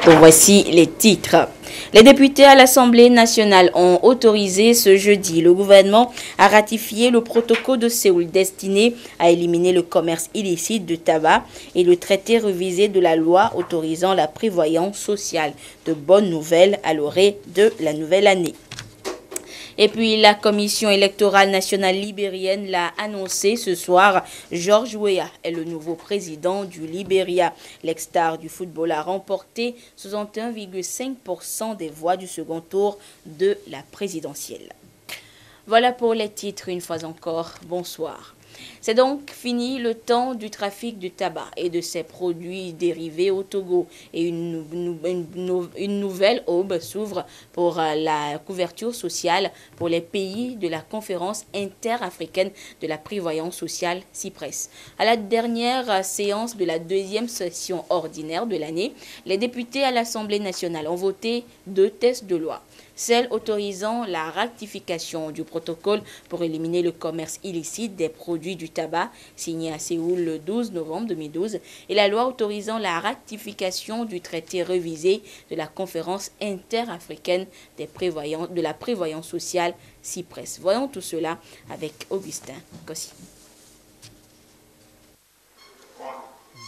Voici les titres. Les députés à l'Assemblée nationale ont autorisé ce jeudi le gouvernement à ratifier le protocole de Séoul destiné à éliminer le commerce illicite de tabac et le traité révisé de la loi autorisant la prévoyance sociale. De bonnes nouvelles à l'orée de la nouvelle année. Et puis la commission électorale nationale libérienne l'a annoncé ce soir. George Weah est le nouveau président du Libéria. L'ex-star du football a remporté 61,5% des voix du second tour de la présidentielle. Voilà pour les titres une fois encore. Bonsoir. C'est donc fini le temps du trafic du tabac et de ses produits dérivés au Togo. Et une nouvelle aube s'ouvre pour la couverture sociale pour les pays de la conférence interafricaine de la prévoyance sociale CIPRES. À la dernière séance de la deuxième session ordinaire de l'année, les députés à l'Assemblée nationale ont voté 2 textes de loi. Celle autorisant la ratification du protocole pour éliminer le commerce illicite des produits du tabac, signé à Séoul le 12 novembre 2012, et la loi autorisant la ratification du traité révisé de la conférence interafricaine de la prévoyance sociale CIPRES. Voyons tout cela avec Augustin Kossi.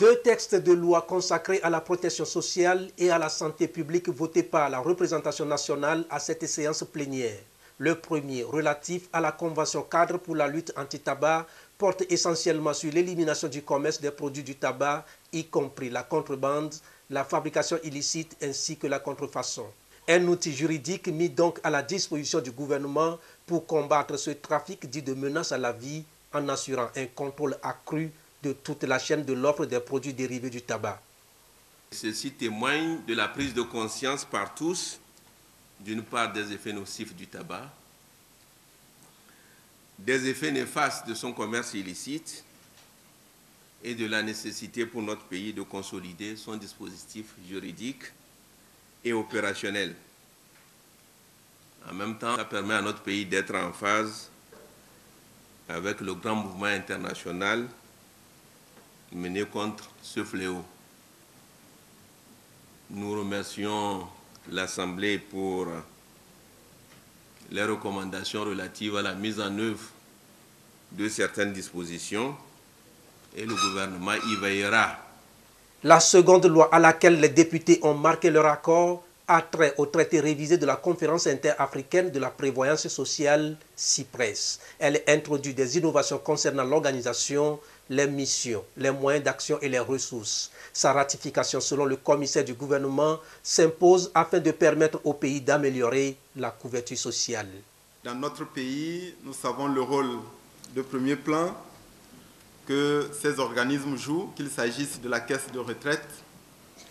2 textes de loi consacrés à la protection sociale et à la santé publique votés par la représentation nationale à cette séance plénière. Le premier, relatif à la Convention cadre pour la lutte anti-tabac, porte essentiellement sur l'élimination du commerce des produits du tabac, y compris la contrebande, la fabrication illicite ainsi que la contrefaçon. Un outil juridique mis donc à la disposition du gouvernement pour combattre ce trafic dit de menace à la vie en assurant un contrôle accru de toute la chaîne de l'offre des produits dérivés du tabac. Ceci témoigne de la prise de conscience par tous, d'une part des effets nocifs du tabac, des effets néfastes de son commerce illicite et de la nécessité pour notre pays de consolider son dispositif juridique et opérationnel. En même temps, ça permet à notre pays d'être en phase avec le grand mouvement international mené contre ce fléau. Nous remercions l'Assemblée pour les recommandations relatives à la mise en œuvre de certaines dispositions et le gouvernement y veillera. La seconde loi à laquelle les députés ont marqué leur accord a trait au traité révisé de la conférence interafricaine de la prévoyance sociale CIPRES. Elle introduit des innovations concernant l'organisation, les missions, les moyens d'action et les ressources. Sa ratification, selon le commissaire du gouvernement, s'impose afin de permettre au pays d'améliorer la couverture sociale. Dans notre pays, nous savons le rôle de premier plan que ces organismes jouent, qu'il s'agisse de la caisse de retraite,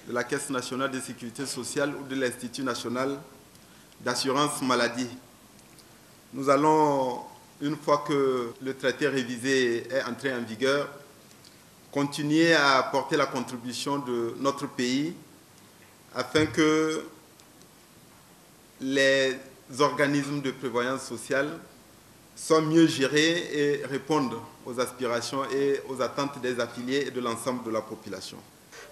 de la Caisse nationale de sécurité sociale ou de l'Institut national d'assurance maladie. Nous allons, une fois que le traité révisé est entré en vigueur, continuer à apporter la contribution de notre pays afin que les organismes de prévoyance sociale soient mieux gérés et répondent aux aspirations et aux attentes des affiliés et de l'ensemble de la population.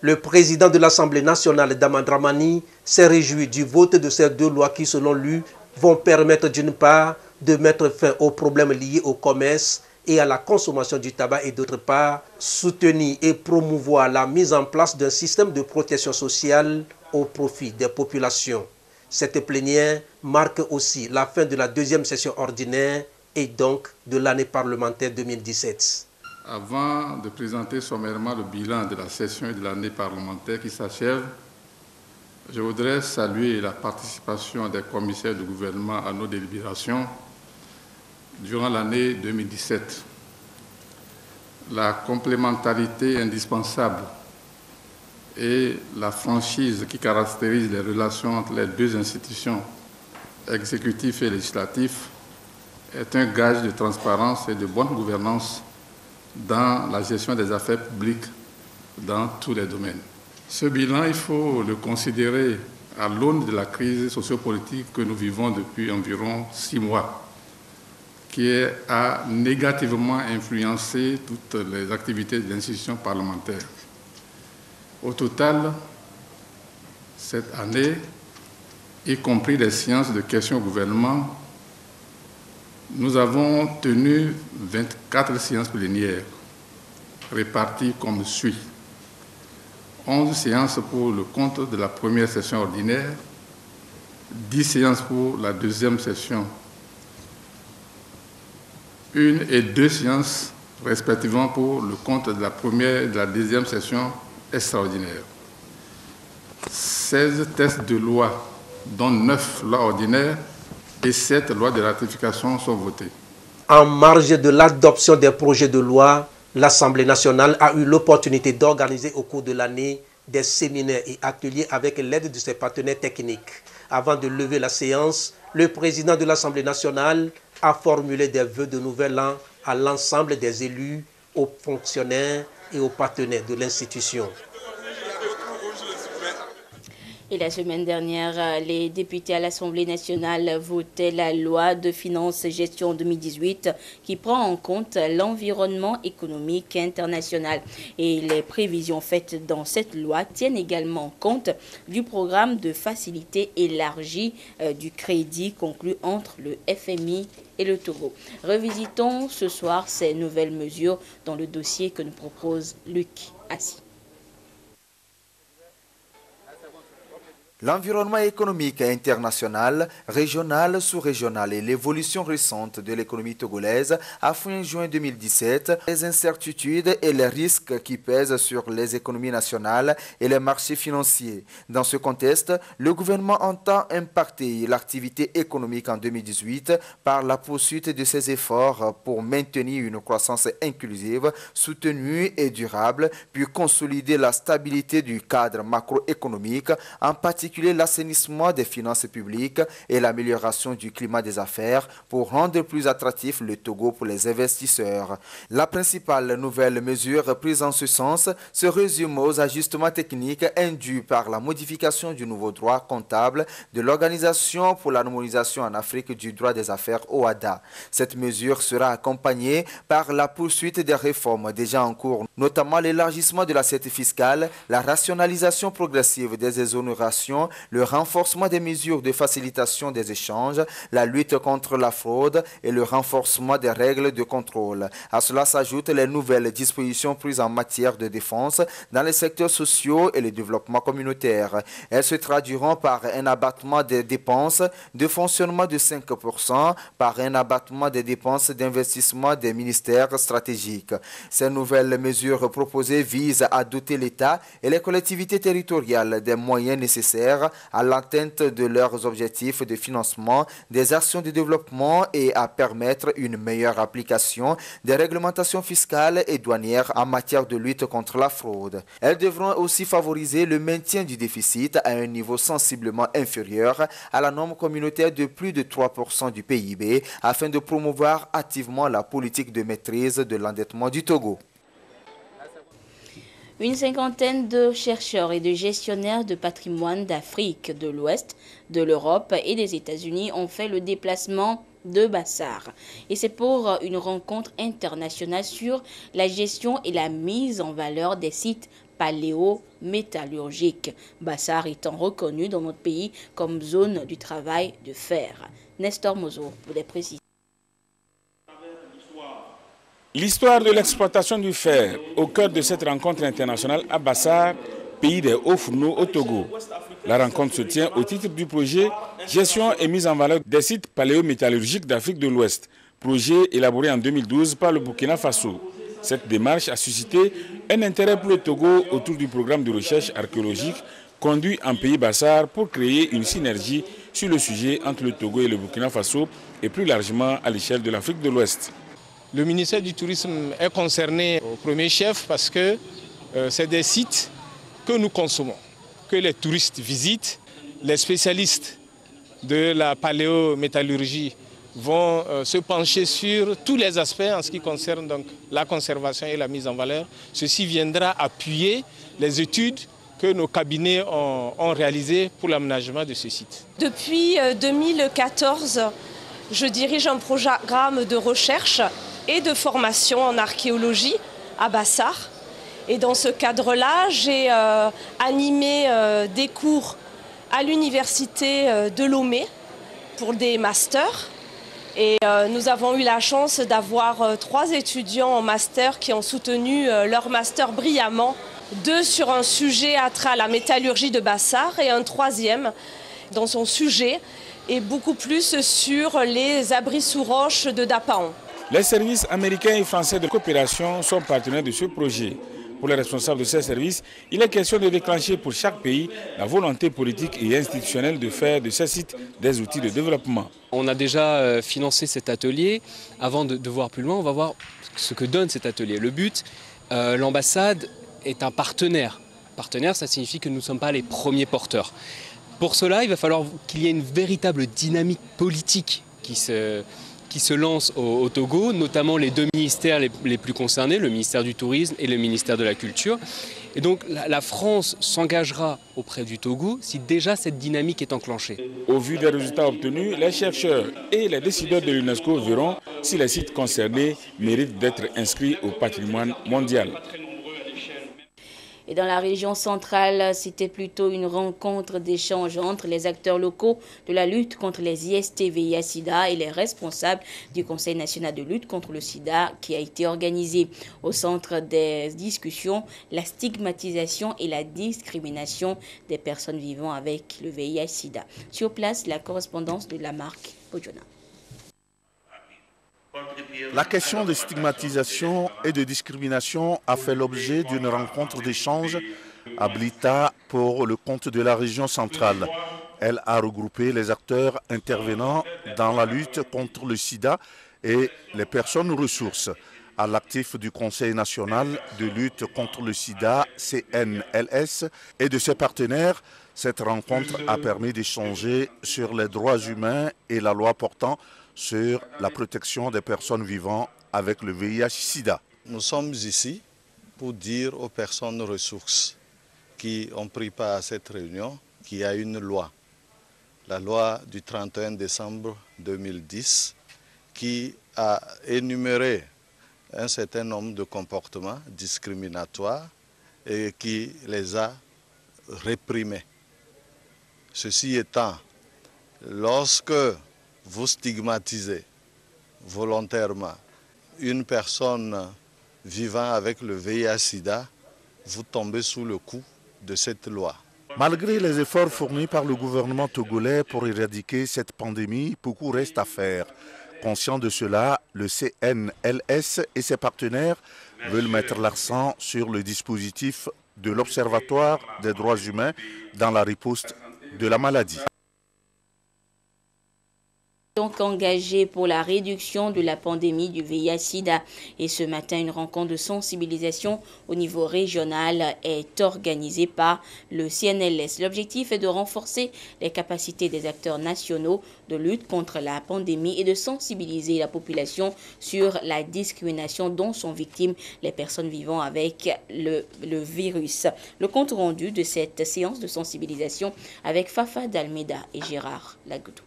Le président de l'Assemblée nationale, Daman Dramani, s'est réjoui du vote de ces 2 lois qui, selon lui, vont permettre d'une part de mettre fin aux problèmes liés au commerce et à la consommation du tabac et d'autre part, soutenir et promouvoir la mise en place d'un système de protection sociale au profit des populations. Cette plénière marque aussi la fin de la deuxième session ordinaire et donc de l'année parlementaire 2017. Avant de présenter sommairement le bilan de la session et de l'année parlementaire qui s'achève, je voudrais saluer la participation des commissaires du gouvernement à nos délibérations durant l'année 2017. La complémentarité indispensable et la franchise qui caractérise les relations entre les 2 institutions, exécutif et législatif, est un gage de transparence et de bonne gouvernance dans la gestion des affaires publiques dans tous les domaines. Ce bilan, il faut le considérer à l'aune de la crise sociopolitique que nous vivons depuis environ 6 mois, qui a négativement influencé toutes les activités de l'institution parlementaire. Au total, Cette année, y compris les séances de questions au gouvernement, nous avons tenu 24 séances plénières réparties comme suit. 11 séances pour le compte de la première session ordinaire, 10 séances pour la deuxième session, 1 et 2 séances respectivement pour le compte de la première et de la deuxième session extraordinaire. 16 textes de loi, dont 9 lois ordinaires et 7 lois de ratification sont votés. En marge de l'adoption des projets de loi, l'Assemblée nationale a eu l'opportunité d'organiser au cours de l'année des séminaires et ateliers avec l'aide de ses partenaires techniques. Avant de lever la séance, le président de l'Assemblée nationale a formulé des vœux de nouvel an à l'ensemble des élus, aux fonctionnaires et aux partenaires de l'institution. Et la semaine dernière, les députés à l'Assemblée nationale votaient la loi de finances et gestion 2018 qui prend en compte l'environnement économique international. Et les prévisions faites dans cette loi tiennent également compte du programme de facilité élargie du crédit conclu entre le FMI et le Togo. Revisitons ce soir ces nouvelles mesures dans le dossier que nous propose Luc Assis. L'environnement économique international, régional, sous-régional et l'évolution récente de l'économie togolaise à fin juin 2017, les incertitudes et les risques qui pèsent sur les économies nationales et les marchés financiers. Dans ce contexte, le gouvernement entend impacter l'activité économique en 2018 par la poursuite de ses efforts pour maintenir une croissance inclusive, soutenue et durable, puis consolider la stabilité du cadre macroéconomique, en particulier l'assainissement des finances publiques et l'amélioration du climat des affaires pour rendre plus attractif le Togo pour les investisseurs. La principale nouvelle mesure prise en ce sens se résume aux ajustements techniques induits par la modification du nouveau droit comptable de l'Organisation pour l'harmonisation en Afrique du droit des affaires OHADA. Cette mesure sera accompagnée par la poursuite des réformes déjà en cours, notamment l'élargissement de l'assiette fiscale, la rationalisation progressive des exonérations, le renforcement des mesures de facilitation des échanges, la lutte contre la fraude et le renforcement des règles de contrôle. À cela s'ajoutent les nouvelles dispositions prises en matière de défense dans les secteurs sociaux et le développement communautaire. Elles se traduiront par un abattement des dépenses de fonctionnement de 5%, par un abattement des dépenses d'investissement des ministères stratégiques. Ces nouvelles mesures proposées visent à doter l'État et les collectivités territoriales des moyens nécessaires à l'atteinte de leurs objectifs de financement des actions de développement et à permettre une meilleure application des réglementations fiscales et douanières en matière de lutte contre la fraude. Elles devront aussi favoriser le maintien du déficit à un niveau sensiblement inférieur à la norme communautaire de plus de 3% du PIB afin de promouvoir activement la politique de maîtrise de l'endettement du Togo. Une cinquantaine de chercheurs et de gestionnaires de patrimoine d'Afrique de l'Ouest, de l'Europe et des États-Unis ont fait le déplacement de Bassar. Et c'est pour une rencontre internationale sur la gestion et la mise en valeur des sites paléométallurgiques. Bassar étant reconnu dans notre pays comme zone du travail de fer. Nestor Mozo pour des précisions. L'histoire de l'exploitation du fer au cœur de cette rencontre internationale à Bassar, pays des hauts fourneaux au Togo. La rencontre se tient au titre du projet Gestion et mise en valeur des sites paléométallurgiques d'Afrique de l'Ouest, projet élaboré en 2012 par le Burkina Faso. Cette démarche a suscité un intérêt pour le Togo autour du programme de recherche archéologique conduit en pays Bassar pour créer une synergie sur le sujet entre le Togo et le Burkina Faso et plus largement à l'échelle de l'Afrique de l'Ouest. Le ministère du Tourisme est concerné au premier chef parce que c'est des sites que nous consommons, que les touristes visitent. Les spécialistes de la paléométallurgie vont se pencher sur tous les aspects en ce qui concerne donc la conservation et la mise en valeur. Ceci viendra appuyer les études que nos cabinets ont réalisées pour l'aménagement de ce site. Depuis 2014, je dirige un programme de recherche et de formation en archéologie à Bassar. Et dans ce cadre-là, j'ai animé des cours à l'université de Lomé pour des masters. Et nous avons eu la chance d'avoir 3 étudiants en master qui ont soutenu leur master brillamment. 2 sur un sujet attrait à la métallurgie de Bassar et un 3e dans son sujet et beaucoup plus sur les abris sous roche de Dapaon. Les services américains et français de coopération sont partenaires de ce projet. Pour les responsables de ces services, il est question de déclencher pour chaque pays la volonté politique et institutionnelle de faire de ces sites des outils de développement. On a déjà financé cet atelier. Avant de voir plus loin, on va voir ce que donne cet atelier. Le but, l'ambassade est un partenaire. Partenaire, ça signifie que nous ne sommes pas les premiers porteurs. Pour cela, il va falloir qu'il y ait une véritable dynamique politique qui se lance au Togo, notamment les 2 ministères les plus concernés, le ministère du Tourisme et le ministère de la Culture. Et donc la France s'engagera auprès du Togo si déjà cette dynamique est enclenchée. Au vu des résultats obtenus, les chercheurs et les décideurs de l'UNESCO verront si les sites concernés méritent d'être inscrits au patrimoine mondial. Et dans la région centrale, c'était plutôt une rencontre d'échange entre les acteurs locaux de la lutte contre les IST-VIH-Sida et les responsables du Conseil national de lutte contre le sida qui a été organisée. Au centre des discussions, la stigmatisation et la discrimination des personnes vivant avec le VIH-Sida. Sur place, la correspondance de Lamarck Ojona. La question de stigmatisation et de discrimination a fait l'objet d'une rencontre d'échange à Blita pour le compte de la région centrale. Elle a regroupé les acteurs intervenant dans la lutte contre le sida et les personnes ressources. À l'actif du Conseil national de lutte contre le sida, CNLS, et de ses partenaires, cette rencontre a permis d'échanger sur les droits humains et la loi portant sur la protection des personnes vivant avec le VIH-Sida. Nous sommes ici pour dire aux personnes ressources qui ont pris part à cette réunion qu'il y a une loi, la loi du 31 décembre 2010, qui a énuméré un certain nombre de comportements discriminatoires et qui les a réprimés. Ceci étant, lorsque vous stigmatisez volontairement une personne vivant avec le VIH-Sida, vous tombez sous le coup de cette loi. Malgré les efforts fournis par le gouvernement togolais pour éradiquer cette pandémie, beaucoup reste à faire. Conscient de cela, le CNLS et ses partenaires veulent mettre l'accent sur le dispositif de l'Observatoire des droits humains dans la riposte de la maladie. Donc engagé pour la réduction de la pandémie du VIH-Sida. Et ce matin, une rencontre de sensibilisation au niveau régional est organisée par le CNLS. L'objectif est de renforcer les capacités des acteurs nationaux de lutte contre la pandémie et de sensibiliser la population sur la discrimination dont sont victimes les personnes vivant avec le virus. Le compte rendu de cette séance de sensibilisation avec Fafa Dalmeda et Gérard Lagoudou.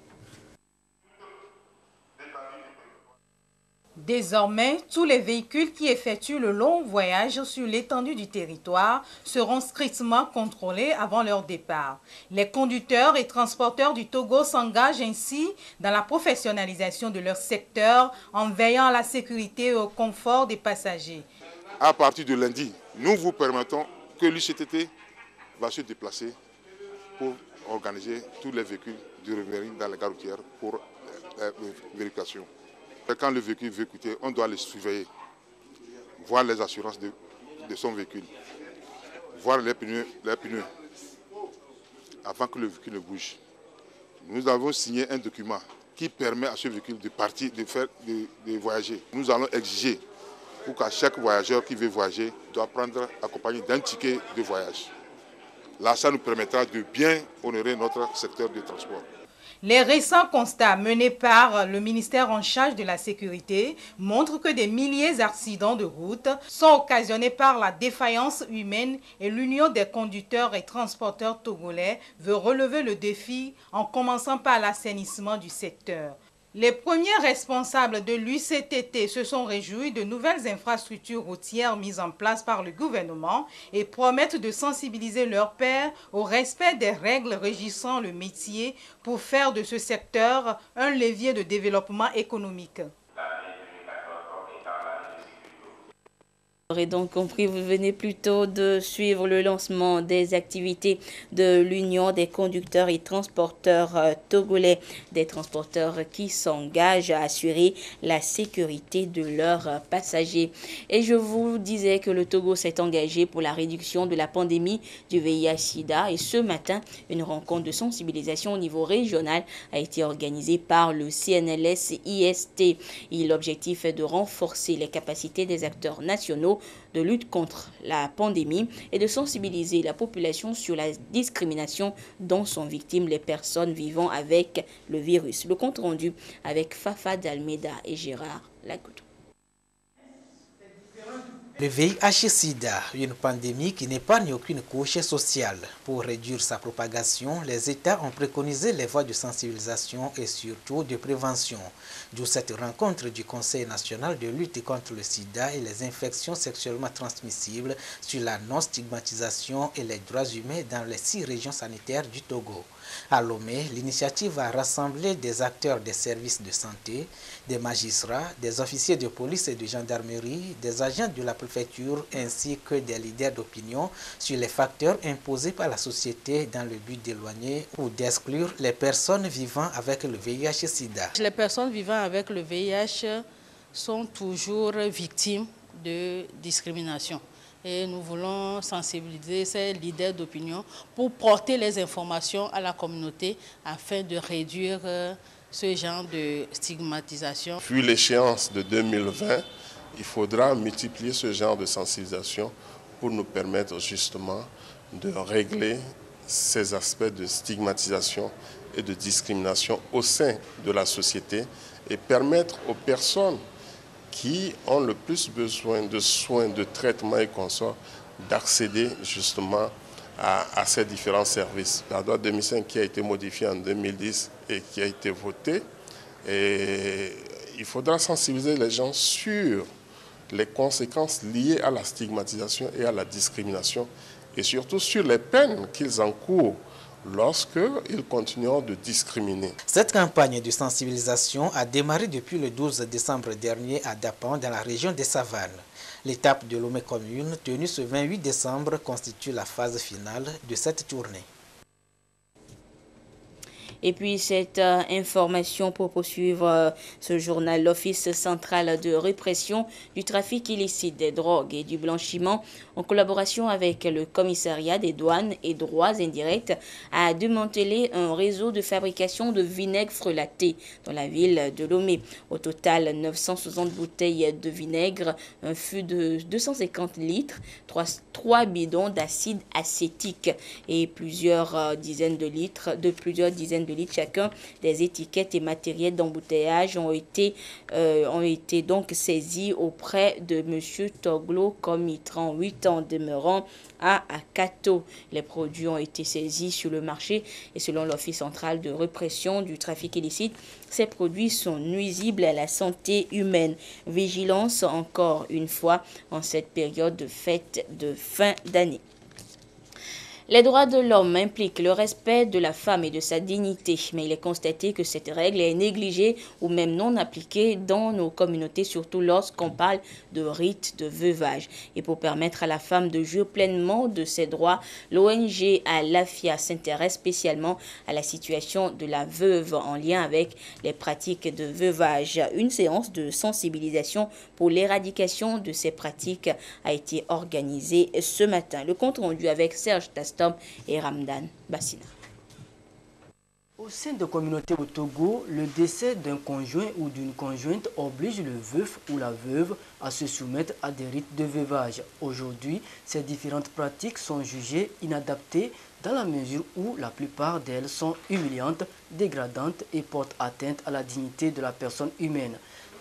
Désormais, tous les véhicules qui effectuent le long voyage sur l'étendue du territoire seront strictement contrôlés avant leur départ. Les conducteurs et transporteurs du Togo s'engagent ainsi dans la professionnalisation de leur secteur en veillant à la sécurité et au confort des passagers. À partir de lundi, nous vous permettons que l'UCTT va se déplacer pour organiser tous les véhicules du revenir dans la gare routière pour vérification. Quand le véhicule veut coûter, on doit le surveiller, voir les assurances de son véhicule, voir les pneus avant que le véhicule ne bouge. Nous avons signé un document qui permet à ce véhicule de partir, de voyager. Nous allons exiger pour qu'à chaque voyageur qui veut voyager doit prendre accompagné d'un ticket de voyage. Là, ça nous permettra de bien honorer notre secteur de transport. Les récents constats menés par le ministère en charge de la sécurité montrent que des milliers d'accidents de route sont occasionnés par la défaillance humaine et l'Union des conducteurs et transporteurs togolais veut relever le défi en commençant par l'assainissement du secteur. Les premiers responsables de l'UCTT se sont réjouis de nouvelles infrastructures routières mises en place par le gouvernement et promettent de sensibiliser leurs pairs au respect des règles régissant le métier pour faire de ce secteur un levier de développement économique. Vous aurez donc compris, vous venez plutôt de suivre le lancement des activités de l'Union des conducteurs et transporteurs togolais, des transporteurs qui s'engagent à assurer la sécurité de leurs passagers. Et je vous disais que le Togo s'est engagé pour la réduction de la pandémie du VIH-Sida et ce matin, une rencontre de sensibilisation au niveau régional a été organisée par le CNLS-IST. L'objectif est de renforcer les capacités des acteurs nationaux de lutte contre la pandémie et de sensibiliser la population sur la discrimination dont sont victimes les personnes vivant avec le virus. Le compte rendu avec Fafa Dalmeda et Gérard Lagoudou. Le VIH-Sida, une pandémie qui n'épargne aucune couche sociale. Pour réduire sa propagation, les États ont préconisé les voies de sensibilisation et surtout de prévention. D'où cette rencontre du Conseil national de lutte contre le sida et les infections sexuellement transmissibles sur la non-stigmatisation et les droits humains dans les 6 régions sanitaires du Togo. À Lomé, l'initiative a rassemblé des acteurs des services de santé, des magistrats, des officiers de police et de gendarmerie, des agents de la préfecture ainsi que des leaders d'opinion sur les facteurs imposés par la société dans le but d'éloigner ou d'exclure les personnes vivant avec le VIH-Sida. Les personnes vivant avec le VIH sont toujours victimes de discrimination. Et nous voulons sensibiliser ces leaders d'opinion pour porter les informations à la communauté afin de réduire ce genre de stigmatisation. Puis l'échéance de 2020, il faudra multiplier ce genre de sensibilisation pour nous permettre justement de régler ces aspects de stigmatisation et de discrimination au sein de la société et permettre aux personnes qui ont le plus besoin de soins, de traitements et consorts, d'accéder justement à ces différents services. La loi 2005 qui a été modifiée en 2010 et qui a été votée, et il faudra sensibiliser les gens sur les conséquences liées à la stigmatisation et à la discrimination et surtout sur les peines qu'ils encourent lorsqu'ils continueront de discriminer. Cette campagne de sensibilisation a démarré depuis le 12 décembre dernier à Dapan, dans la région des Savanes. L'étape de Lomé commune, tenue ce 28 décembre, constitue la phase finale de cette tournée. Et puis cette information pour poursuivre ce journal, l'Office central de répression du trafic illicite des drogues et du blanchiment, en collaboration avec le commissariat des douanes et droits indirects, a démantelé un réseau de fabrication de vinaigre frelaté dans la ville de Lomé. Au total, 960 bouteilles de vinaigre, un fût de 250 litres, 3 bidons d'acide acétique et plusieurs dizaines de litres chacun. Des étiquettes et matériels d'embouteillage ont été donc saisis auprès de M. Toglo Komitran, 8 ans, demeurant à Akato. Les produits ont été saisis sur le marché et selon l'Office central de répression du trafic illicite, ces produits sont nuisibles à la santé humaine. Vigilance encore une fois en cette période de fête de fin d'année. Les droits de l'homme impliquent le respect de la femme et de sa dignité, mais il est constaté que cette règle est négligée ou même non appliquée dans nos communautés, surtout lorsqu'on parle de rites de veuvage. Et pour permettre à la femme de jouir pleinement de ses droits, l'ONG Alafia s'intéresse spécialement à la situation de la veuve en lien avec les pratiques de veuvage. Une séance de sensibilisation pour l'éradication de ces pratiques a été organisée ce matin. Le compte rendu avec Serge Taston et Ramdan Bassina. Au sein de communautés au Togo, le décès d'un conjoint ou d'une conjointe oblige le veuf ou la veuve à se soumettre à des rites de veuvage. Aujourd'hui, ces différentes pratiques sont jugées inadaptées dans la mesure où la plupart d'elles sont humiliantes, dégradantes et portent atteinte à la dignité de la personne humaine.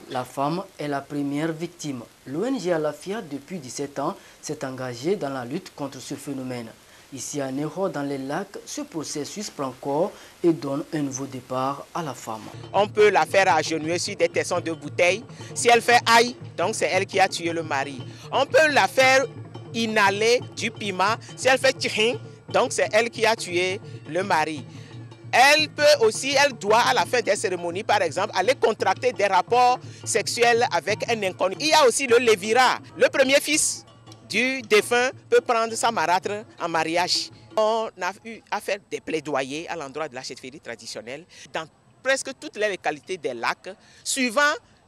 La femme est la première victime. L'ONG Alafia, depuis 17 ans, s'est engagée dans la lutte contre ce phénomène. Ici à Néro, dans les lacs, ce processus prend corps et donne un nouveau départ à la femme. On peut la faire agenouiller sur des tessons de bouteilles. Si elle fait aïe, donc c'est elle qui a tué le mari. On peut la faire inhaler du piment. Si elle fait tching, donc c'est elle qui a tué le mari. Elle peut aussi, elle doit à la fin des cérémonies, par exemple, aller contracter des rapports sexuels avec un inconnu. Il y a aussi le lévira. Le premier fils du défunt peut prendre sa marâtre en mariage. On a eu à faire des plaidoyers à l'endroit de la chefferie traditionnelle dans presque toutes les localités des lacs, suivant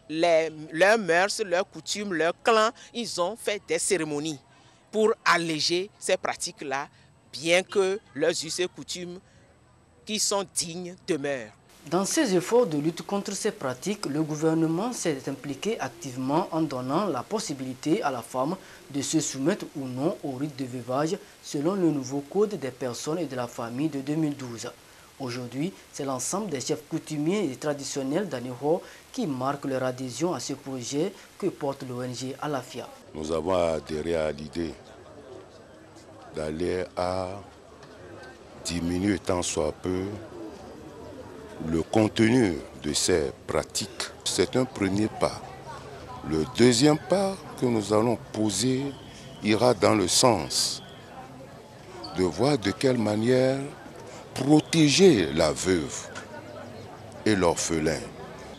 leurs mœurs, leurs coutumes, leurs clans. Ils ont fait des cérémonies pour alléger ces pratiques-là, bien que leurs us et coutumes qui sont dignes demeurent. Dans ces efforts de lutte contre ces pratiques, le gouvernement s'est impliqué activement en donnant la possibilité à la femme de se soumettre ou non au rite de veuvage selon le nouveau code des personnes et de la famille de 2012. Aujourd'hui, c'est l'ensemble des chefs coutumiers et traditionnels d'Anéro qui marquent leur adhésion à ce projet que porte l'ONG Alafia. Nous avons adhéré à l'idée d'aller à diminuer tant soit peu le contenu de ces pratiques. C'est un premier pas. Le deuxième pas que nous allons poser ira dans le sens de voir de quelle manière protéger la veuve et l'orphelin.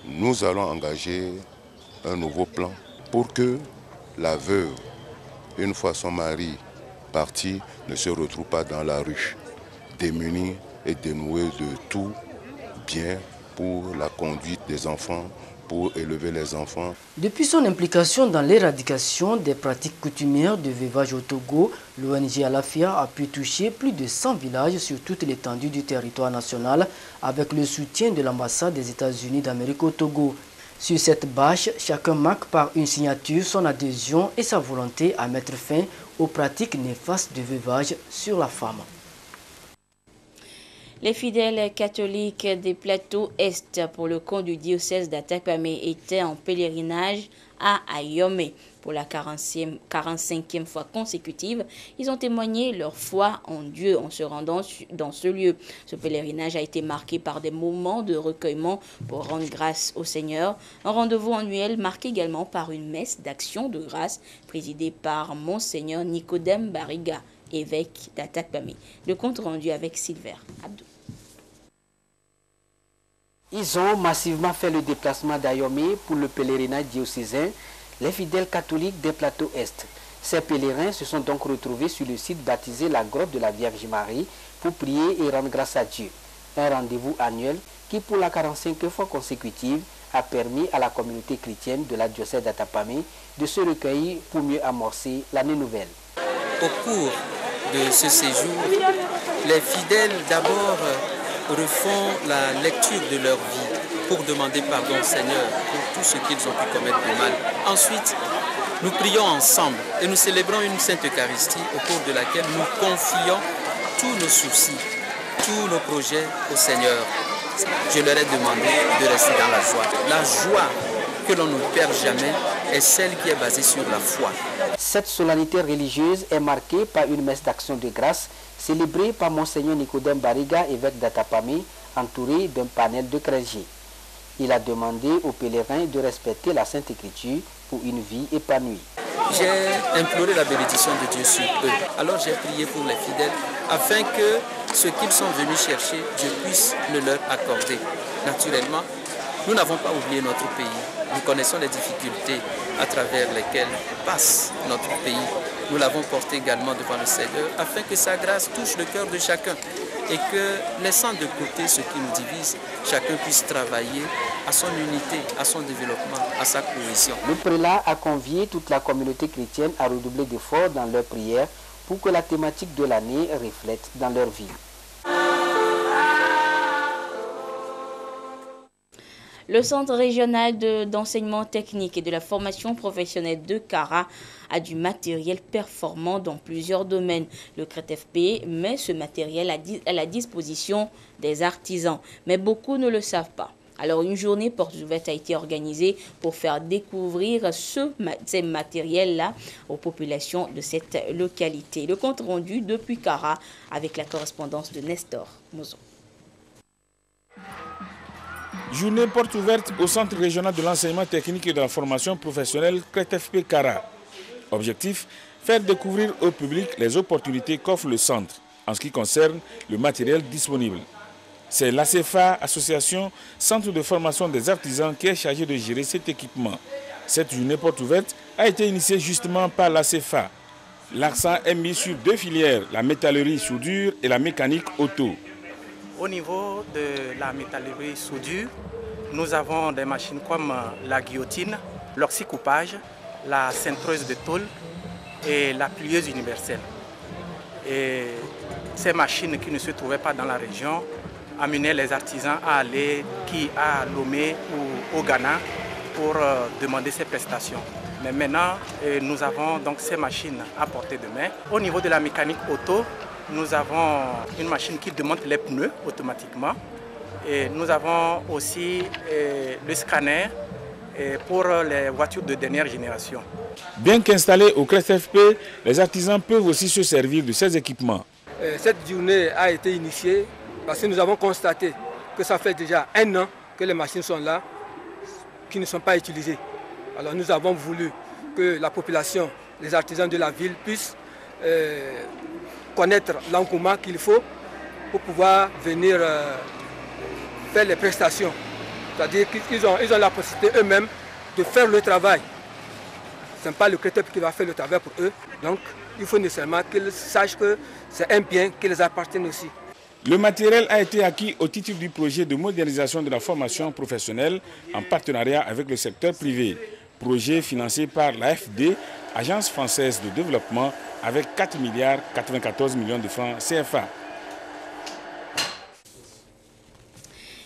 Nous allons engager un nouveau plan pour que la veuve, une fois son mari parti, ne se retrouve pas dans la rue, démunie et dénouée de tout bien pour la conduite des enfants, pour élever les enfants. Depuis son implication dans l'éradication des pratiques coutumières de veuvage au Togo, l'ONG Alafia a pu toucher plus de 100 villages sur toute l'étendue du territoire national avec le soutien de l'ambassade des États-Unis d'Amérique au Togo. Sur cette bâche, chacun marque par une signature son adhésion et sa volonté à mettre fin aux pratiques néfastes de veuvage sur la femme. Les fidèles catholiques des plateaux Est pour le compte du diocèse d'Atakpamé étaient en pèlerinage à Ayomé pour la 45e fois consécutive. Ils ont témoigné leur foi en Dieu en se rendant dans ce lieu. Ce pèlerinage a été marqué par des moments de recueillement pour rendre grâce au Seigneur. Un rendez-vous annuel marqué également par une messe d'action de grâce présidée par Monseigneur Nicodème Bariga, évêque d'Atakpamé. Le compte rendu avec Silver Abdou. Ils ont massivement fait le déplacement d'Ayomé pour le pèlerinage diocésain, les fidèles catholiques des plateaux Est. Ces pèlerins se sont donc retrouvés sur le site baptisé la grotte de la Vierge Marie pour prier et rendre grâce à Dieu. Un rendez-vous annuel qui, pour la 45e fois consécutive, a permis à la communauté chrétienne de la diocèse d'Atakpamé de se recueillir pour mieux amorcer l'année nouvelle. Au cours de ce séjour, les fidèles d'abord refont la lecture de leur vie pour demander pardon au Seigneur pour tout ce qu'ils ont pu commettre de mal. Ensuite, nous prions ensemble et nous célébrons une Sainte Eucharistie au cours de laquelle nous confions tous nos soucis, tous nos projets au Seigneur. Je leur ai demandé de rester dans la joie. La joie que l'on ne perd jamais est celle qui est basée sur la foi. Cette solennité religieuse est marquée par une messe d'action de grâce célébrée par Monseigneur Nicodème Bariga, évêque d'Atakpamé, entouré d'un panel de clergés. Il a demandé aux pèlerins de respecter la Sainte Écriture pour une vie épanouie. J'ai imploré la bénédiction de Dieu sur eux. Alors j'ai prié pour les fidèles afin que ce qu'ils sont venus chercher, Dieu puisse le leur accorder. Naturellement, nous n'avons pas oublié notre pays. Nous connaissons les difficultés à travers lesquelles passe notre pays. Nous l'avons porté également devant le Seigneur afin que sa grâce touche le cœur de chacun et que, laissant de côté ce qui nous divise, chacun puisse travailler à son unité, à son développement, à sa cohésion. Le prélat a convié toute la communauté chrétienne à redoubler d'efforts dans leurs prières pour que la thématique de l'année reflète dans leur vie. Le Centre régional d'enseignement technique et de la formation professionnelle de Kara a du matériel performant dans plusieurs domaines. Le CRETFP met ce matériel à la disposition des artisans, mais beaucoup ne le savent pas. Alors une journée porte ouverte a été organisée pour faire découvrir ces matériels-là aux populations de cette localité. Le compte rendu depuis Kara avec la correspondance de Nestor Mozo. Journée porte ouverte au Centre régional de l'enseignement technique et de la formation professionnelle CRETFP Kara. Objectif, faire découvrir au public les opportunités qu'offre le centre en ce qui concerne le matériel disponible. C'est l'ACEFA, Association Centre de formation des artisans, qui est chargée de gérer cet équipement. Cette journée porte ouverte a été initiée justement par l'ACEFA. L'accent est mis sur deux filières, la métallerie soudure et la mécanique auto. Au niveau de la métallerie soudure, nous avons des machines comme la guillotine, l'oxycoupage, la cintreuse de tôle et la plieuse universelle. Et ces machines qui ne se trouvaient pas dans la région amenaient les artisans à aller à Lomé ou au Ghana pour demander ces prestations. Mais maintenant, nous avons donc ces machines à portée de main. Au niveau de la mécanique auto, nous avons une machine qui démonte les pneus automatiquement. Et nous avons aussi le scanner pour les voitures de dernière génération. Bien qu'installés au CRETFP, les artisans peuvent aussi se servir de ces équipements. Cette journée a été initiée parce que nous avons constaté que ça fait déjà 1 an que les machines sont là, qui ne sont pas utilisées. Alors nous avons voulu que la population, les artisans de la ville puissent connaître l'engouement qu'il faut pour pouvoir venir faire les prestations. C'est-à-dire qu'ils ont la possibilité eux-mêmes de faire le travail. Ce n'est pas le CRETFP qui va faire le travail pour eux. Donc il faut nécessairement qu'ils sachent que c'est un bien qui les appartient aussi. Le matériel a été acquis au titre du projet de modernisation de la formation professionnelle en partenariat avec le secteur privé. Projet financé par l'AFD, Agence française de développement, avec 4,94 milliards de francs CFA.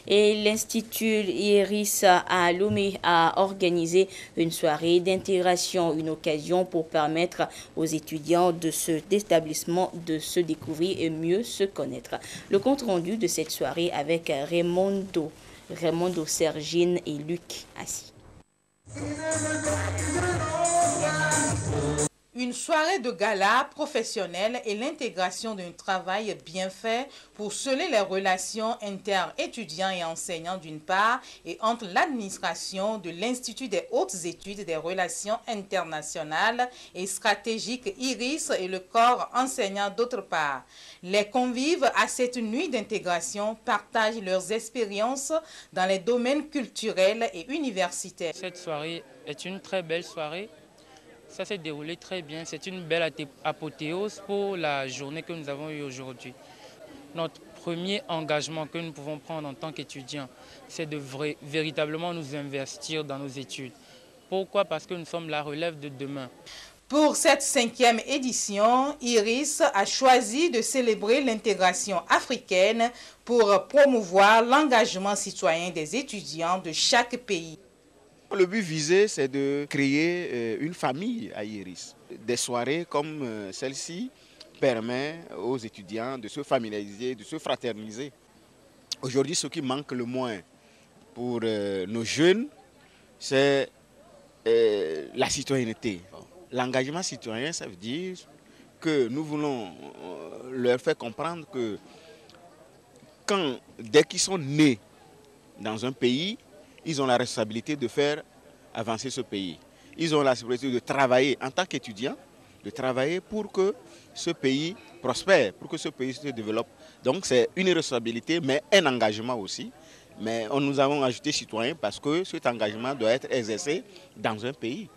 Et l'Institut IRIS à Lomé a organisé une soirée d'intégration, une occasion pour permettre aux étudiants de cet établissement de se découvrir et mieux se connaître. Le compte rendu de cette soirée avec Raimondo Sergine et Luc Assis. Une soirée de gala professionnelle et l'intégration d'un travail bien fait pour sceller les relations inter-étudiants et enseignants d'une part et entre l'administration de l'Institut des hautes études des relations internationales et stratégiques IRIS et le corps enseignant d'autre part. Les convives à cette nuit d'intégration partagent leurs expériences dans les domaines culturels et universitaires. Cette soirée est une très belle soirée. Ça s'est déroulé très bien. C'est une belle apothéose pour la journée que nous avons eue aujourd'hui. Notre premier engagement que nous pouvons prendre en tant qu'étudiants, c'est de véritablement nous investir dans nos études. Pourquoi? Parce que nous sommes la relève de demain. Pour cette 5e édition, IRIS a choisi de célébrer l'intégration africaine pour promouvoir l'engagement citoyen des étudiants de chaque pays. Le but visé, c'est de créer une famille à IRIS. Des soirées comme celle-ci permettent aux étudiants de se familiariser, de se fraterniser. Aujourd'hui, ce qui manque le moins pour nos jeunes, c'est la citoyenneté. L'engagement citoyen, ça veut dire que nous voulons leur faire comprendre que dès qu'ils sont nés dans un pays, ils ont la responsabilité de faire avancer ce pays. Ils ont la responsabilité de travailler en tant qu'étudiants, de travailler pour que ce pays prospère, pour que ce pays se développe. Donc c'est une responsabilité, mais un engagement aussi. Mais nous avons ajouté citoyen parce que cet engagement doit être exercé dans un pays.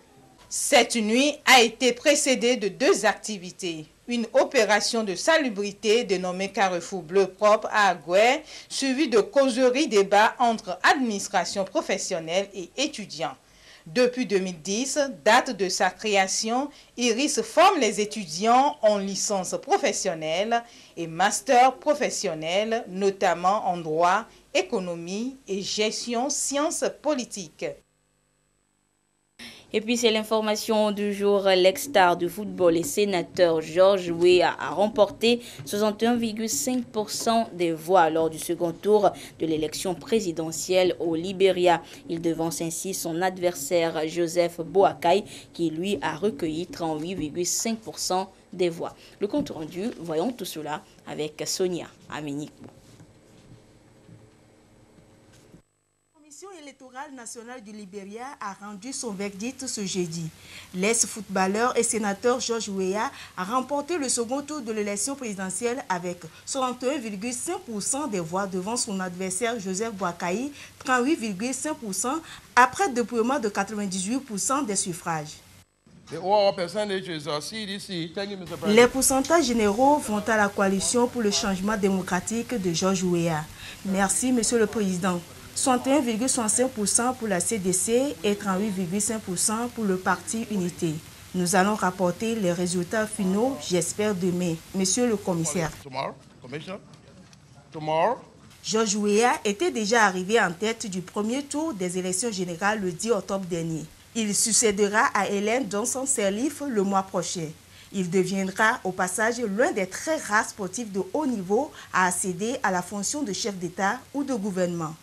Cette nuit a été précédée de 2 activités. Une opération de salubrité dénommée Carrefour Bleu Propre à Agoué, suivie de causeries débats entre administration professionnelle et étudiants. Depuis 2010, date de sa création, IRIS forme les étudiants en licence professionnelle et master professionnel, notamment en droit, économie et gestion sciences politiques. Et puis c'est l'information du jour. L'ex-star du football et sénateur George Weah a remporté 61,5% des voix lors du second tour de l'élection présidentielle au Libéria. Il devance ainsi son adversaire Joseph Boakai qui lui a recueilli 38,5% des voix. Le compte rendu, voyons tout cela avec Sonia Aminikbou. La Commission électorale nationale du Libéria a rendu son verdict ce jeudi. L'ex-footballeur et sénateur George Weah a remporté le second tour de l'élection présidentielle avec 61,5% des voix devant son adversaire Joseph Boakai, 38,5%, après dépouillement de 98% des suffrages. Les pourcentages généraux vont à la coalition pour le changement démocratique de George Weah. Merci, Monsieur le Président. 61,65% pour la CDC et 38,5% pour le Parti Unité. Nous allons rapporter les résultats finaux, j'espère, demain. Monsieur le commissaire. George Weah était déjà arrivé en tête du premier tour des élections générales le 10 octobre dernier. Il succédera à Hélène Johnson-Sirleaf le mois prochain. Il deviendra au passage l'un des très rares sportifs de haut niveau à accéder à la fonction de chef d'État ou de gouvernement.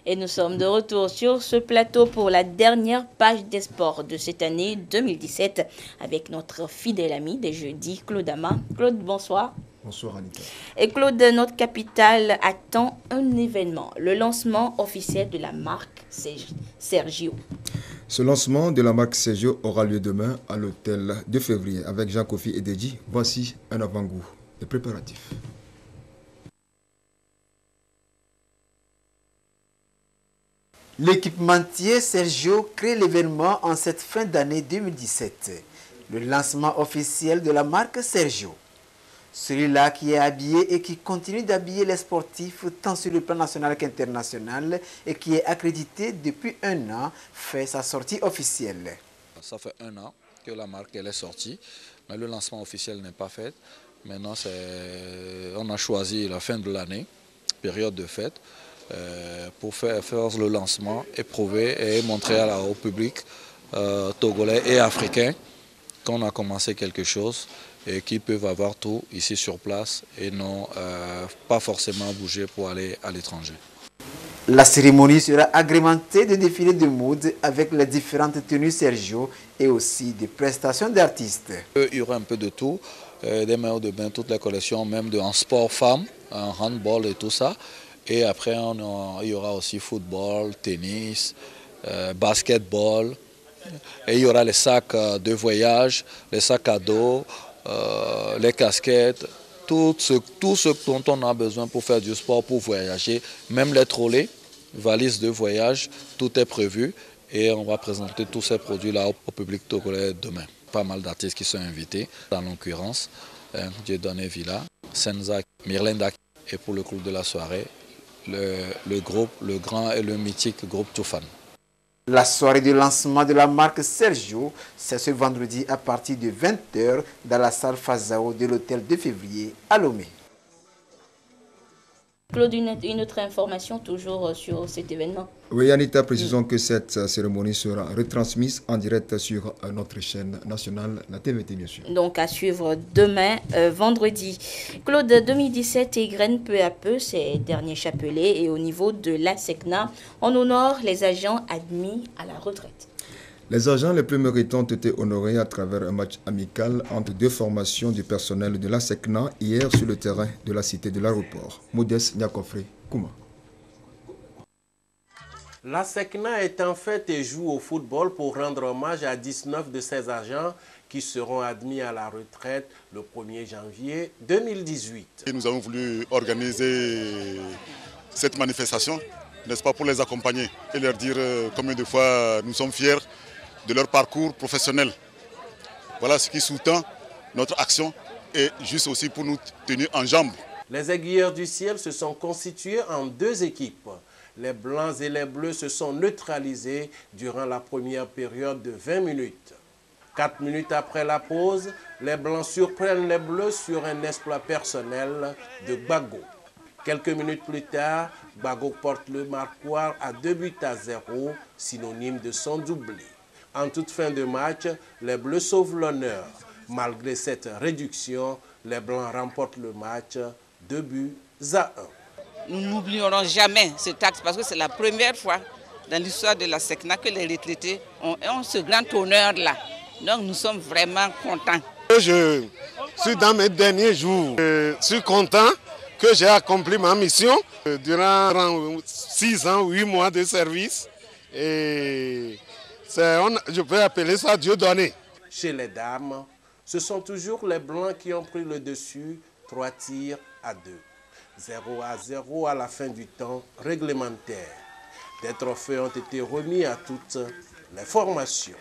Et nous sommes de retour sur ce plateau pour la dernière page des sports de cette année 2017 avec notre fidèle ami des jeudis, Claude Ama. Claude, bonsoir. Bonsoir Anita. Et Claude, notre capitale attend un événement, le lancement officiel de la marque Sergio. Ce lancement de la marque Sergio aura lieu demain à l'hôtel de février avec Jean-Kofi et Deji. Voici un avant-goût des préparatifs. L'équipementier Sergio crée l'événement en cette fin d'année 2017. Le lancement officiel de la marque Sergio. Celui-là qui est habillé et qui continue d'habiller les sportifs tant sur le plan national qu'international et qui est accrédité depuis un an, fait sa sortie officielle. Ça fait un an que la marque elle est sortie, mais le lancement officiel n'est pas fait. Maintenant, on a choisi la fin de l'année, période de fête, pour faire le lancement et prouver et montrer au public togolais et africain qu'on a commencé quelque chose et qu'ils peuvent avoir tout ici sur place et non pas forcément bouger pour aller à l'étranger. La cérémonie sera agrémentée de défilés de mode avec les différentes tenues Sergio et aussi des prestations d'artistes. Il y aura un peu de tout, des maillots de bain, toutes les collections, même en sport femmes, en handball et tout ça. Et après, il y aura aussi football, tennis, basketball. Et il y aura les sacs de voyage, les sacs à dos, les casquettes, tout ce dont on a besoin pour faire du sport, pour voyager. Même les trolleys, valises de voyage, tout est prévu. Et on va présenter tous ces produits-là au public togolais demain. Pas mal d'artistes qui sont invités, en l'occurrence Dieudonné Villa, Senza, Mirlenda et pour le club de la soirée, le groupe, le grand et le mythique groupe Toufan. La soirée de lancement de la marque Sergio, c'est ce vendredi à partir de 20 h dans la salle Fazao de l'hôtel de février à Lomé. Claude, une autre information toujours sur cet événement. Oui, Anita, précisons que cette cérémonie sera retransmise en direct sur notre chaîne nationale, la TVT bien sûr. Donc à suivre demain, vendredi. Claude, 2017 égrène peu à peu ses derniers chapelets et au niveau de l'ASECNA, on honore les agents admis à la retraite. Les agents les plus méritants ont été honorés à travers un match amical entre deux formations du personnel de l'ASECNA hier sur le terrain de la cité de l'aéroport. Modeste Nyakofre Kouma. L'ASECNA est en fait et joue au football pour rendre hommage à 19 de ses agents qui seront admis à la retraite le 1er janvier 2018. Et nous avons voulu organiser cette manifestation, n'est-ce pas, pour les accompagner et leur dire combien de fois nous sommes fiers de leur parcours professionnel. Voilà ce qui sous-tend notre action et juste aussi pour nous tenir en jambes. Les aiguilleurs du ciel se sont constitués en deux équipes. Les blancs et les bleus se sont neutralisés durant la première période de 20 minutes. 4 minutes après la pause, les blancs surprennent les bleus sur un exploit personnel de Gbagbo. Quelques minutes plus tard, Bago porte le marquoir à 2-0, synonyme de son doublé. En toute fin de match, les Bleus sauvent l'honneur. Malgré cette réduction, les Blancs remportent le match 2-1. Nous n'oublierons jamais cet acte parce que c'est la première fois dans l'histoire de la SECNA que les retraités ont ce grand honneur-là. Donc nous sommes vraiment contents. Je suis dans mes derniers jours. Je suis content que j'ai accompli ma mission durant 6 ans, 8 mois de service. Et je peux appeler ça Dieu donné. Chez les dames, ce sont toujours les Blancs qui ont pris le dessus, 3 tirs à 2. 0-0 à la fin du temps réglementaire. Des trophées ont été remis à toutes les formations.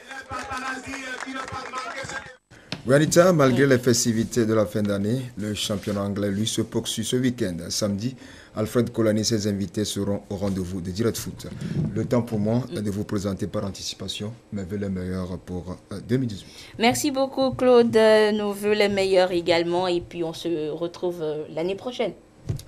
Juanita, malgré les festivités de la fin d'année, le championnat anglais lui se poursuit ce week-end. Samedi, Alfred Colani et ses invités seront au rendez-vous de Direct Foot. Le temps pour moi de vous présenter par anticipation mes vœux les meilleurs pour 2018. Merci beaucoup Claude, nos vœux les meilleurs également et puis on se retrouve l'année prochaine.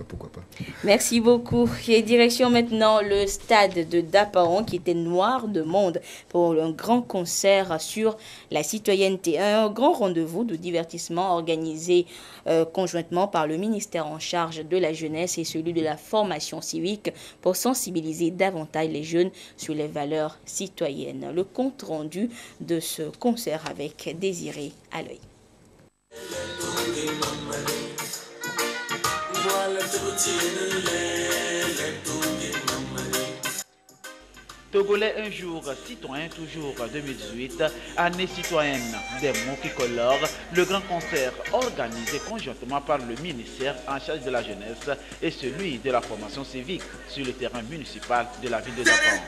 Pourquoi pas. Merci beaucoup. Et direction maintenant le stade de Dapaon qui était noir de monde pour un grand concert sur la citoyenneté. Un grand rendez-vous de divertissement organisé conjointement par le ministère en charge de la jeunesse et celui de la formation civique pour sensibiliser davantage les jeunes sur les valeurs citoyennes. Le compte rendu de ce concert avec Désiré Aloy. Togolais un jour, citoyen toujours 2018, année citoyenne, des mots qui colorent, le grand concert organisé conjointement par le ministère en charge de la jeunesse et celui de la formation civique sur le terrain municipal de la ville de Dapaon.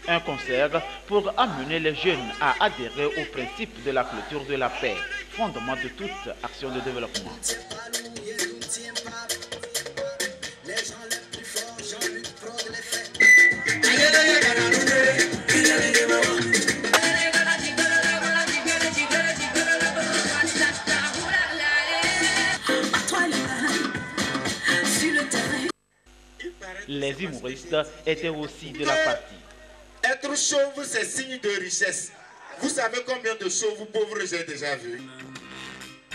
Un concert pour amener les jeunes à adhérer au principe de la clôture de la paix, fondement de toute action de développement. Les humoristes étaient aussi de la partie. Être chauve, c'est signe de richesse. Vous savez combien de chauves pauvres j'ai déjà vu?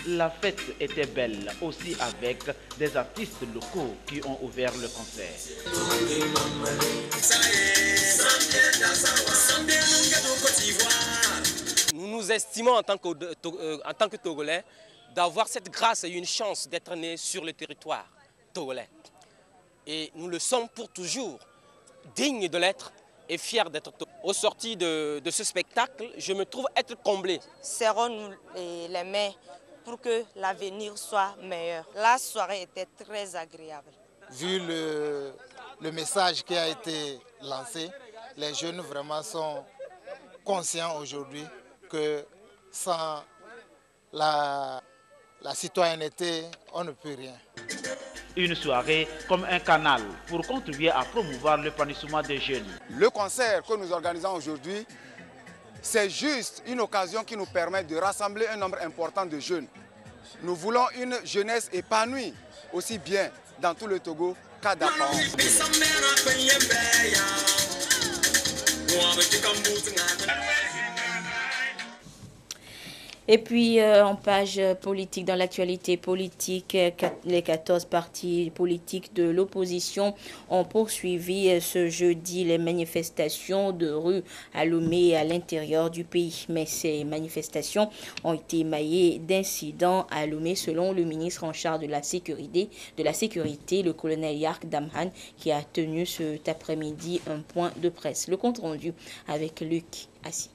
La fête était belle aussi avec des artistes locaux qui ont ouvert le concert. Nous nous estimons en tant que Togolais d'avoir cette grâce et une chance d'être nés sur le territoire togolais. Et nous le sommes pour toujours, dignes de l'être et fiers d'être Togolais. Au sorti de ce spectacle, je me trouve être comblé. Serrons-nous les mains pour que l'avenir soit meilleur. La soirée était très agréable. Vu le message qui a été lancé, les jeunes vraiment sont conscients aujourd'hui que sans la citoyenneté, on ne peut rien. Une soirée comme un canal pour contribuer à promouvoir l'épanouissement des jeunes. Le concert que nous organisons aujourd'hui, c'est juste une occasion qui nous permet de rassembler un nombre important de jeunes. Nous voulons une jeunesse épanouie, aussi bien dans tout le Togo qu'à Dapaon. Et puis, en page politique, dans l'actualité politique, les 14 partis politiques de l'opposition ont poursuivi ce jeudi les manifestations de rue à Lomé et à l'intérieur du pays. Mais ces manifestations ont été émaillées d'incidents à Lomé, selon le ministre en charge de la sécurité, le colonel Yark Damhan, qui a tenu cet après-midi un point de presse. Le compte rendu avec Luc Assis.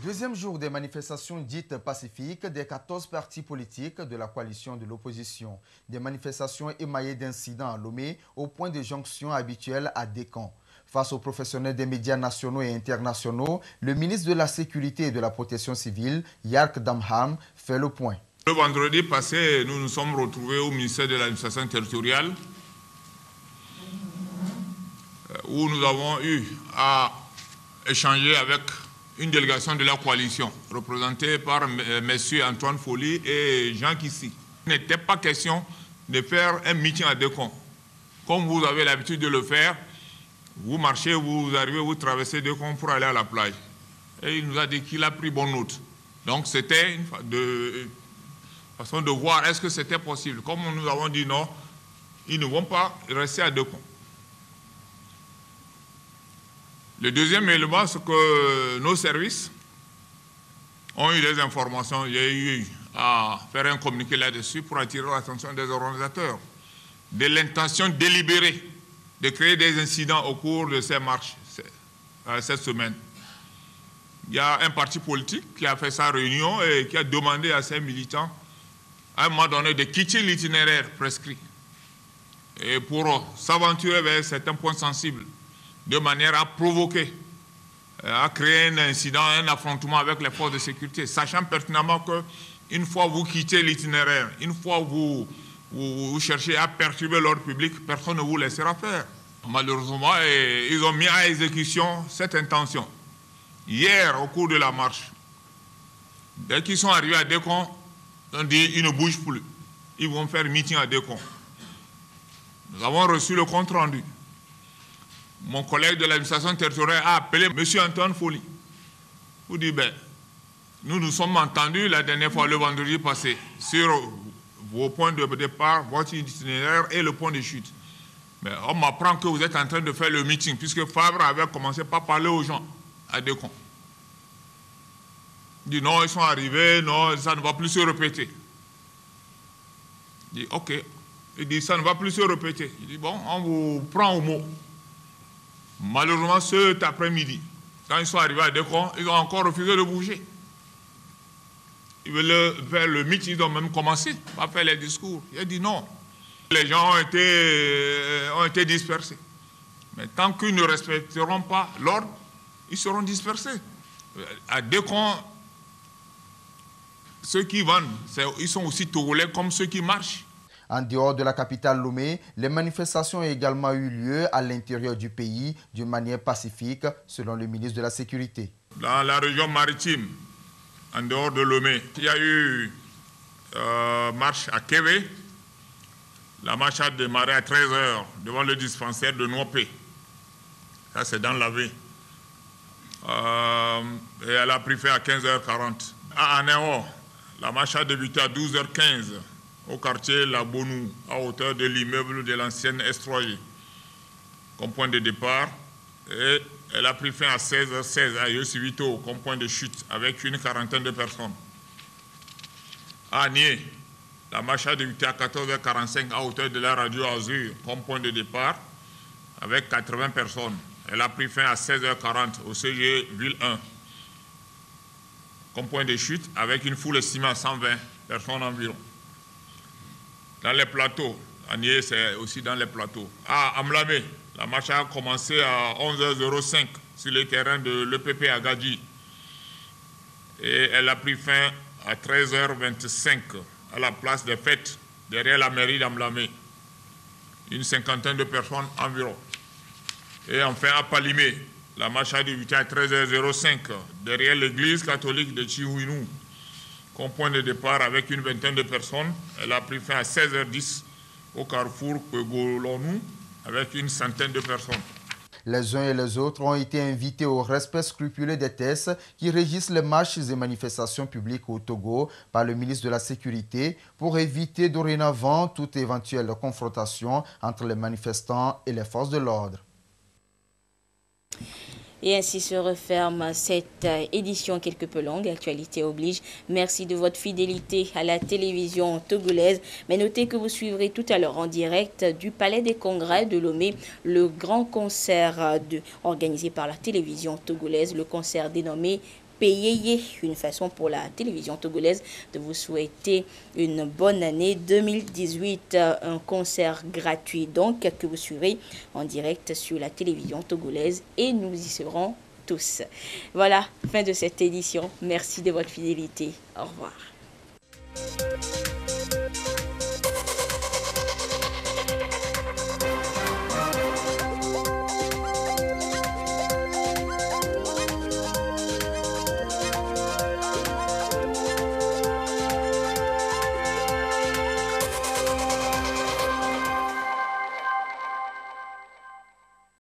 Deuxième jour des manifestations dites pacifiques des 14 partis politiques de la coalition de l'opposition. Des manifestations émaillées d'incidents à Lomé au point de jonction habituel à Décan. Face aux professionnels des médias nationaux et internationaux, le ministre de la Sécurité et de la Protection civile, Yark Damhan, fait le point. Le vendredi passé, nous nous sommes retrouvés au ministère de l'administration territoriale où nous avons eu à échanger avec une délégation de la coalition, représentée par M. Antoine Folly et Jean Kissi. Il n'était pas question de faire un meeting à Dekon. Comme vous avez l'habitude de le faire, vous marchez, vous arrivez, vous traversez Dekon pour aller à la plage. Et il nous a dit qu'il a pris bonne note. Donc c'était une façon de voir est-ce que c'était possible. Comme nous avons dit non, ils ne vont pas rester à Dekon. Le deuxième élément, c'est que nos services ont eu des informations. Il y a eu à faire un communiqué là-dessus pour attirer l'attention des organisateurs de l'intention délibérée de créer des incidents au cours de ces marches cette semaine. Il y a un parti politique qui a fait sa réunion et qui a demandé à ses militants, à un moment donné, de quitter l'itinéraire prescrit et pour s'aventurer vers certains points sensibles, de manière à provoquer, à créer un incident, un affrontement avec les forces de sécurité, sachant pertinemment qu'une fois vous quittez l'itinéraire, une fois vous cherchez à perturber l'ordre public, personne ne vous laissera faire. Malheureusement, ils ont mis à exécution cette intention. Hier, au cours de la marche, dès qu'ils sont arrivés à Dekon, ils ont dit qu'ils ne bougent plus. Ils vont faire meeting à Dekon. Nous avons reçu le compte rendu. Mon collègue de l'administration territoriale a appelé M. Antoine Folly pour dire, nous nous sommes entendus la dernière fois, le vendredi passé, sur vos points de départ, votre itinéraire et le point de chute. Mais on m'apprend que vous êtes en train de faire le meeting, puisque Favre avait commencé par parler aux gens à Dekon. Il dit non, ils sont arrivés, non, ça ne va plus se répéter. Il dit ok. Il dit ça ne va plus se répéter. Il dit bon, on vous prend au mot. Malheureusement, cet après-midi, quand ils sont arrivés à Dekon, ils ont encore refusé de bouger. Ils veulent faire le meeting, ils ont même commencé à faire les discours. Il a dit non. Les gens ont été dispersés. Mais tant qu'ils ne respecteront pas l'ordre, ils seront dispersés. À Dekon, ceux qui vendent, ils sont aussi togolais comme ceux qui marchent. En dehors de la capitale Lomé, les manifestations ont également eu lieu à l'intérieur du pays d'une manière pacifique, selon le ministre de la Sécurité. Dans la région maritime, en dehors de Lomé, il y a eu marche à Kévé. La marche a démarré à 13h devant le dispensaire de Nouapé. Ça, c'est dans la baie. Et elle a pris fin à 15h40. À Anéo, la marche a débuté à 12h15 au quartier La Bonou, à hauteur de l'immeuble de l'ancienne S3G, comme point de départ. Et elle a pris fin à 16h16 à Yossivito, comme point de chute, avec une quarantaine de personnes. À Nié, la marche a débuté à 14h45 à hauteur de la radio Azur, comme point de départ, avec 80 personnes. Elle a pris fin à 16h40 au CG Ville 1, comme point de chute, avec une foule estimée à 120 personnes environ. Dans les plateaux, à Nié, c'est aussi dans les plateaux. À Amlamé, la marche a commencé à 11h05 sur les terrains de l'EPP à Gadji. Et elle a pris fin à 13h25 à la place des fêtes, derrière la mairie d'Amlamé. Une cinquantaine de personnes environ. Et enfin, à Palimé, la marche a débuté à 13h05 derrière l'église catholique de Chihuinou, comme point de départ avec une vingtaine de personnes. Elle a pris fin à 16h10 au carrefour Pegolonou avec une centaine de personnes. Les uns et les autres ont été invités au respect scrupuleux des tests qui régissent les marches et manifestations publiques au Togo par le ministre de la Sécurité pour éviter dorénavant toute éventuelle confrontation entre les manifestants et les forces de l'ordre. Et ainsi se referme cette édition quelque peu longue, actualité oblige. Merci de votre fidélité à la télévision togolaise. Mais notez que vous suivrez tout à l'heure en direct du Palais des Congrès de Lomé le grand concert organisé par la télévision togolaise, le concert dénommé Payeye, une façon pour la télévision togolaise de vous souhaiter une bonne année 2018, un concert gratuit donc que vous suivrez en direct sur la télévision togolaise et nous y serons tous. Voilà, fin de cette édition. Merci de votre fidélité. Au revoir.